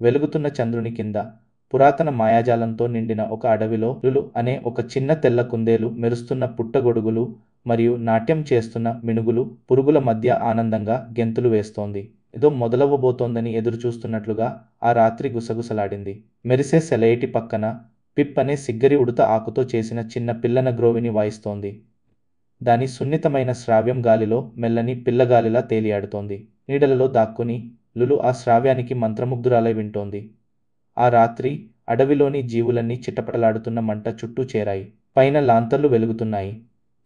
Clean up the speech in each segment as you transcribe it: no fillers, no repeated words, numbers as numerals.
వెలుగుతున్న చంద్రుని కింద పురాతన మాయాజాలంతో నిండిన ఒక అడవిలో లులు అనే ఒక చిన్న తెల్ల కుందేలు మెరుస్తున్న పుట్టగొడుగులు మరియు నాట్యం చేస్తున్న మినుగులు పురుగుల మధ్య ఆనందంగా గెంతులు వేస్తోంది. ఏదో మొదలవ్వబోతోందని ఎదురుచూస్తున్నట్లుగా ఆ రాత్రి గుసగుసలాడింది. మెరిసే సెలయేటి పక్కన పిప్ అనే సిగ్గరి ఉడుత ఆకుతో చేసిన చిన్న పిల్లన గ్రోవిని వాయిస్తోంది. దాని సున్నితమైన శ్రావ్యం గాలిలో మెల్లని పిల్లగాలిలా తేలియాడుతోంది. నీడలలో దాక్కుని లులు ఆ శ్రావ్యానికి మంత్రముగ్ధురాలై వింటోంది. ఆ రాత్రి అడవిలోని జీవులన్నీ చిటపటలాడుతున్న మంట చుట్టూ చేరాయి. పైన లాంతర్లు వెలుగుతున్నాయి,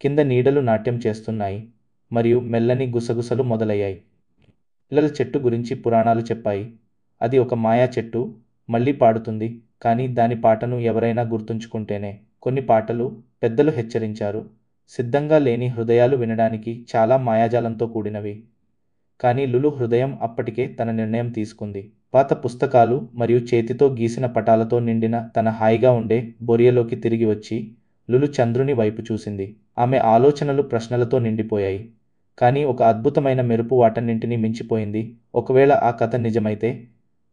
కింద నీడలు నాట్యం చేస్తున్నాయి, మరియు మెల్లని గుసగుసలు మొదలయ్యాయి. పిల్లల చెట్టు గురించి పురాణాలు చెప్పాయి. అది ఒక మాయా చెట్టు, మళ్ళీ పాడుతుంది, కానీ దాని పాటను ఎవరైనా గుర్తుంచుకుంటేనే. కొన్ని పాటలు పెద్దలు హెచ్చరించారు, సిద్ధంగా లేని హృదయాలు వినడానికి చాలా మాయాజాలంతో కూడినవి. కానీ లులు హృదయం అప్పటికే తన నిర్ణయం తీసుకుంది. పాత పుస్తకాలు మరియు చేతితో గీసిన పటాలతో నిండిన తన హాయిగా ఉండే బొరియలోకి తిరిగి వచ్చి లులు చంద్రుని వైపు చూసింది. ఆమె ఆలోచనలు ప్రశ్నలతో నిండిపోయాయి. కానీ ఒక అద్భుతమైన మెరుపు వాటన్నింటినీ మించిపోయింది. ఒకవేళ ఆ కథ నిజమైతే?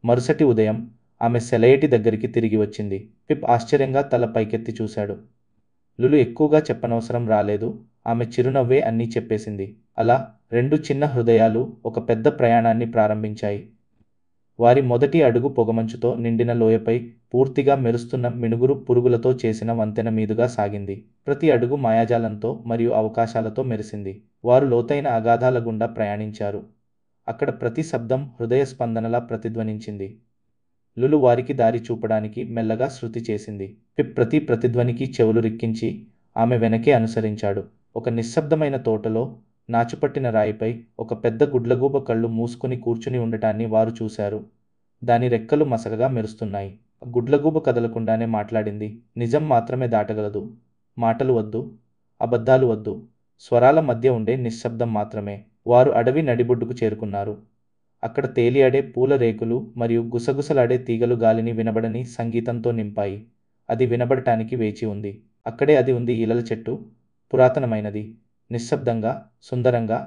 మరుసటి ఉదయం ఆమె సెలయేటి దగ్గరికి తిరిగి వచ్చింది. పిప్ ఆశ్చర్యంగా తల పైకెత్తి చూశాడు. లులు ఎక్కువగా చెప్పనవసరం రాలేదు, ఆమె చిరునవ్వే అన్నీ చెప్పేసింది. అలా 2 చిన్న హృదయాలు ఒక పెద్ద ప్రయాణాన్ని ప్రారంభించాయి. వారి మొదటి అడుగు పొగమంచుతో నిండిన లోయపై పూర్తిగా మెరుస్తున్న మినుగురు పురుగులతో చేసిన వంతెన మీదుగా సాగింది. ప్రతి అడుగు మాయాజాలంతో మరియు అవకాశాలతో మెరిసింది. వారు లోతైన అగాధాల గుండా ప్రయాణించారు. అక్కడ ప్రతి శబ్దం హృదయ స్పందనలా ప్రతిధ్వనించింది. లులు వారికి దారి చూపడానికి మెల్లగా శృతి చేసింది. పిప్ ప్రతి ప్రతిధ్వనికి చెవులు రిక్కించి ఆమె వెనకే అనుసరించాడు. ఒక నిశ్శబ్దమైన తోటలో నాచుపట్టిన రాయిపై ఒక పెద్ద గుడ్లగూబ కళ్ళు మూసుకుని కూర్చుని ఉండటాన్ని వారు చూశారు. దాని రెక్కలు మసకగా మెరుస్తున్నాయి. గుడ్లగూబ కదలకుండానే మాట్లాడింది. నిజం మాత్రమే దాటగలదు. మాటలు వద్దు, అబద్ధాలు వద్దు, స్వరాల మధ్య ఉండే నిశ్శబ్దం మాత్రమే. వారు అడవి నడిబొడ్డుకు చేరుకున్నారు. అక్కడ తేలియాడే పూల రేకులు మరియు గుసగుసలాడే తీగలు గాలిని వినబడని సంగీతంతో నింపాయి. అది వినబడటానికి వేచి ఉంది. అక్కడే అది ఉంది, ఈలల చెట్టు, పురాతనమైనది, నిశ్శబ్దంగా, సుందరంగా.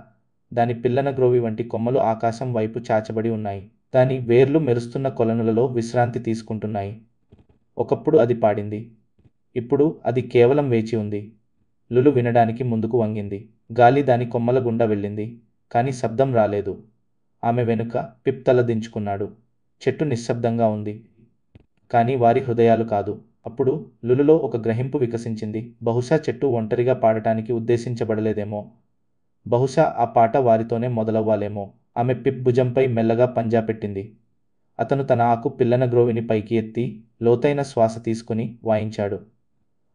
దాని పిల్లన గ్రోవి వంటి కొమ్మలు ఆకాశం వైపు చాచబడి ఉన్నాయి. దాని వేర్లు మెరుస్తున్న కొలనులలో విశ్రాంతి తీసుకుంటున్నాయి. ఒకప్పుడు అది పాడింది. ఇప్పుడు అది కేవలం వేచి ఉంది. లులు వినడానికి ముందుకు వంగింది. గాలి దాని కొమ్మల గుండా వెళ్ళింది, కానీ శబ్దం రాలేదు. ఆమె వెనుక పిప్ తల దించుకున్నాడు. చెట్టు నిశ్శబ్దంగా ఉంది, కానీ వారి హృదయాలు కాదు. అప్పుడు లులులో ఒక గ్రహింపు వికసించింది. బహుశా చెట్టు ఒంటరిగా పాడటానికి ఉద్దేశించబడలేదేమో. బహుశా ఆ పాట వారితోనే మొదలవ్వాలేమో. ఆమె పిప్ భుజంపై మెల్లగా పంజా పెట్టింది. అతను తన ఆకు పిల్లన గ్రోవిని పైకి ఎత్తి లోతైన శ్వాస తీసుకుని వాయించాడు.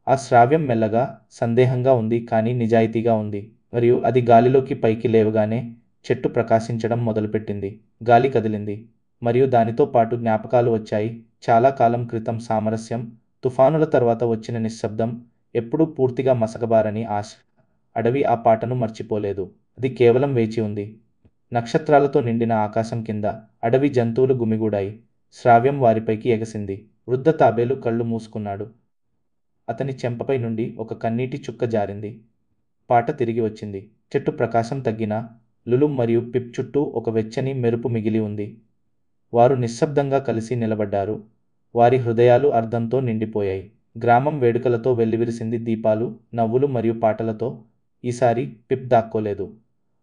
ఆ శ్రావ్యం మెల్లగా, సందేహంగా ఉంది, కానీ నిజాయితీగా ఉంది. మరియు అది గాలిలోకి పైకి లేవగానే చెట్టు ప్రకాశించడం మొదలుపెట్టింది. గాలి కదిలింది, మరియు దానితో పాటు జ్ఞాపకాలు వచ్చాయి. చాలా కాలం క్రితం సామరస్యం, తుఫానుల తర్వాత వచ్చిన నిశ్శబ్దం, ఎప్పుడూ పూర్తిగా మసకబారని ఆశ. అడవి ఆ పాటను మర్చిపోలేదు. అది కేవలం వేచి ఉంది. నక్షత్రాలతో నిండిన ఆకాశం కింద అడవి జంతువులు గుమిగూడాయి. శ్రావ్యం వారిపైకి ఎగసింది. వృద్ధ తాబేలు కళ్ళు మూసుకున్నాడు. అతని చెంపపై నుండి ఒక కన్నీటి చుక్క జారింది. పాట తిరిగి వచ్చింది. చెట్టు ప్రకాశం తగ్గినా లులు మరియు పిప్ చుట్టూ ఒక వెచ్చని మెరుపు మిగిలి ఉంది. వారు నిశ్శబ్దంగా కలిసి నిలబడ్డారు. వారి హృదయాలు అర్థంతో నిండిపోయాయి. గ్రామం వేడుకలతో వెల్లివిరిసింది, దీపాలు, నవ్వులు మరియు పాటలతో. ఈసారి పిప్ దాక్కోలేదు.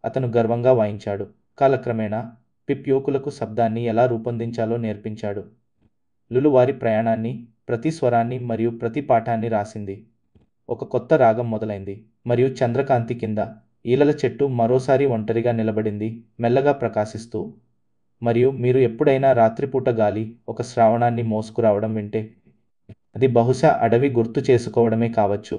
అతను గర్వంగా వాయించాడు. కాలక్రమేణా పిప్ యువకులకు శబ్దాన్ని ఎలా రూపొందించాలో నేర్పించాడు. లులు వారి ప్రయాణాన్ని, ప్రతి స్వరాన్ని మరియు ప్రతి పాఠాన్ని రాసింది. ఒక కొత్త రాగం మొదలైంది, మరియు చంద్రకాంతి కింద ఈలల చెట్టు మరోసారి ఒంటరిగా నిలబడింది, మెల్లగా ప్రకాశిస్తూ. మరియు మీరు ఎప్పుడైనా రాత్రిపూట గాలి ఒక శ్రావణాన్ని మోసుకురావడం వింటే, అది బహుశా అడవి గుర్తు చేసుకోవడమే కావచ్చు.